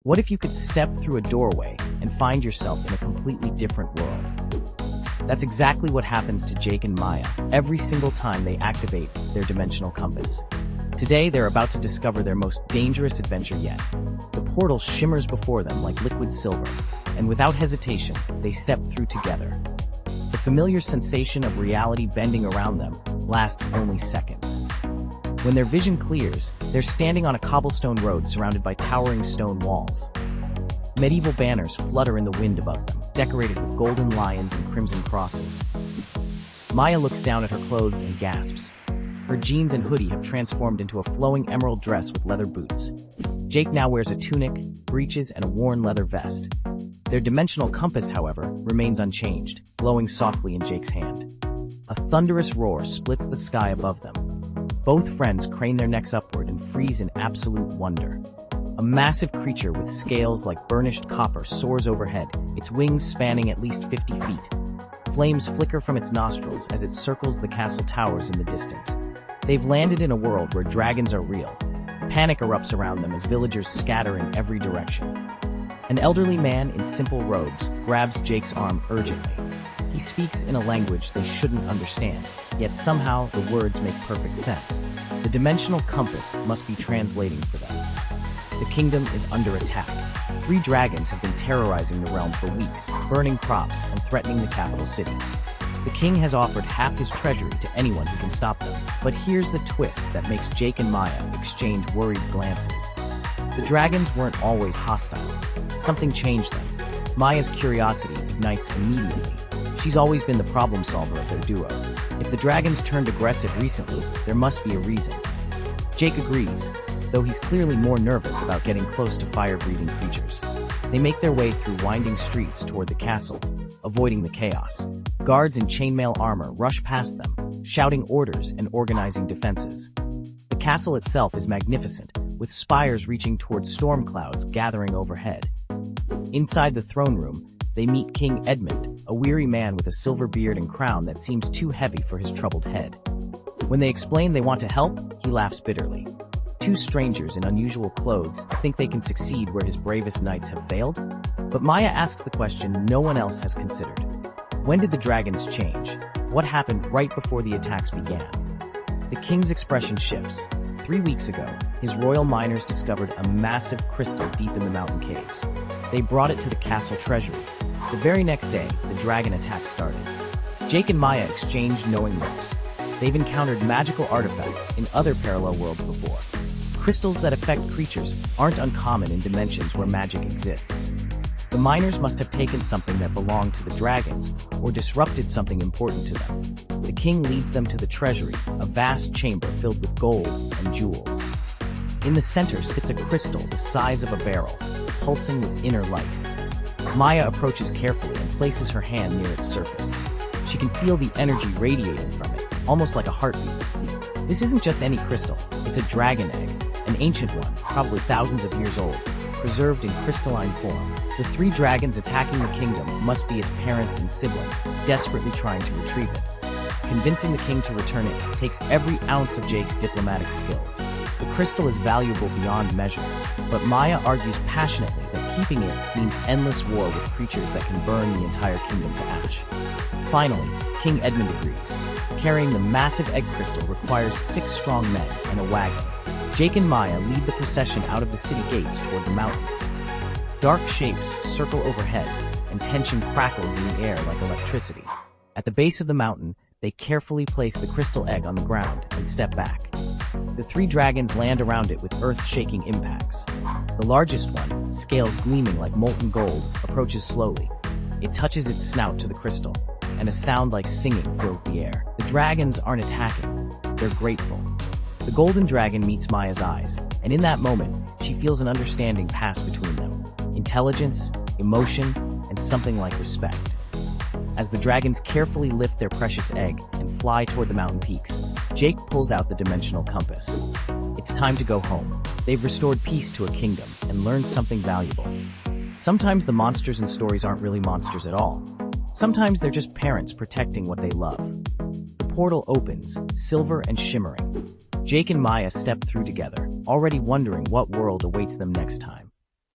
What if you could step through a doorway and find yourself in a completely different world? That's exactly what happens to Jake and Maya every single time they activate their dimensional compass. Today, they're about to discover their most dangerous adventure yet. The portal shimmers before them like liquid silver, and without hesitation, they step through together. The familiar sensation of reality bending around them lasts only seconds. When their vision clears, they're standing on a cobblestone road surrounded by towering stone walls. Medieval banners flutter in the wind above them, decorated with golden lions and crimson crosses. Maya looks down at her clothes and gasps. Her jeans and hoodie have transformed into a flowing emerald dress with leather boots. Jake now wears a tunic, breeches, and a worn leather vest. Their dimensional compass, however, remains unchanged, glowing softly in Jake's hand. A thunderous roar splits the sky above them. Both friends crane their necks upward and freeze in absolute wonder. A massive creature with scales like burnished copper soars overhead, its wings spanning at least 50 feet. Flames flicker from its nostrils as it circles the castle towers in the distance. They've landed in a world where dragons are real. Panic erupts around them as villagers scatter in every direction. An elderly man in simple robes grabs Jake's arm urgently. He speaks in a language they shouldn't understand, yet somehow the words make perfect sense. The dimensional compass must be translating for them. The kingdom is under attack. 3 dragons have been terrorizing the realm for weeks, burning crops and threatening the capital city. The king has offered half his treasury to anyone who can stop them. But here's the twist that makes Jake and Maya exchange worried glances. The dragons weren't always hostile. Something changed them. Maya's curiosity ignites immediately. She's always been the problem solver of their duo. If the dragons turned aggressive recently, there must be a reason. Jake agrees, though he's clearly more nervous about getting close to fire-breathing creatures. They make their way through winding streets toward the castle, avoiding the chaos. Guards in chainmail armor rush past them, shouting orders and organizing defenses. The castle itself is magnificent, with spires reaching toward storm clouds gathering overhead. Inside the throne room, they meet King Edmund, a weary man with a silver beard and crown that seems too heavy for his troubled head. When they explain they want to help, he laughs bitterly. 2 strangers in unusual clothes think they can succeed where his bravest knights have failed? But Maya asks the question no one else has considered. When did the dragons change? What happened right before the attacks began? The king's expression shifts. 3 weeks ago, his royal miners discovered a massive crystal deep in the mountain caves. They brought it to the castle treasury. The very next day, the dragon attack started. Jake and Maya exchanged knowing looks. They've encountered magical artifacts in other parallel worlds before. Crystals that affect creatures aren't uncommon in dimensions where magic exists. The miners must have taken something that belonged to the dragons, or disrupted something important to them. The king leads them to the treasury, a vast chamber filled with gold and jewels. In the center sits a crystal the size of a barrel, pulsing with inner light. Maya approaches carefully and places her hand near its surface. She can feel the energy radiating from it, almost like a heartbeat. This isn't just any crystal, it's a dragon egg, an ancient one, probably thousands of years old, preserved in crystalline form. The 3 dragons attacking the kingdom must be its parents and sibling, desperately trying to retrieve it. Convincing the king to return it takes every ounce of Jake's diplomatic skills. The crystal is valuable beyond measure, but Maya argues passionately that keeping it means endless war with creatures that can burn the entire kingdom to ash. Finally, King Edmund agrees. Carrying the massive egg crystal requires 6 strong men and a wagon. Jake and Maya lead the procession out of the city gates toward the mountains. Dark shapes circle overhead, and tension crackles in the air like electricity. At the base of the mountain, they carefully place the crystal egg on the ground and step back. The 3 dragons land around it with earth-shaking impacts. The largest one, scales gleaming like molten gold, approaches slowly. It touches its snout to the crystal, and a sound like singing fills the air. The dragons aren't attacking, they're grateful. The golden dragon meets Maya's eyes, and in that moment, she feels an understanding pass between them. Intelligence, emotion, and something like respect. As the dragons carefully lift their precious egg and fly toward the mountain peaks, Jake pulls out the dimensional compass. It's time to go home. They've restored peace to a kingdom and learned something valuable. Sometimes the monsters in stories aren't really monsters at all. Sometimes they're just parents protecting what they love. The portal opens, silver and shimmering. Jake and Maya step through together, already wondering what world awaits them next time.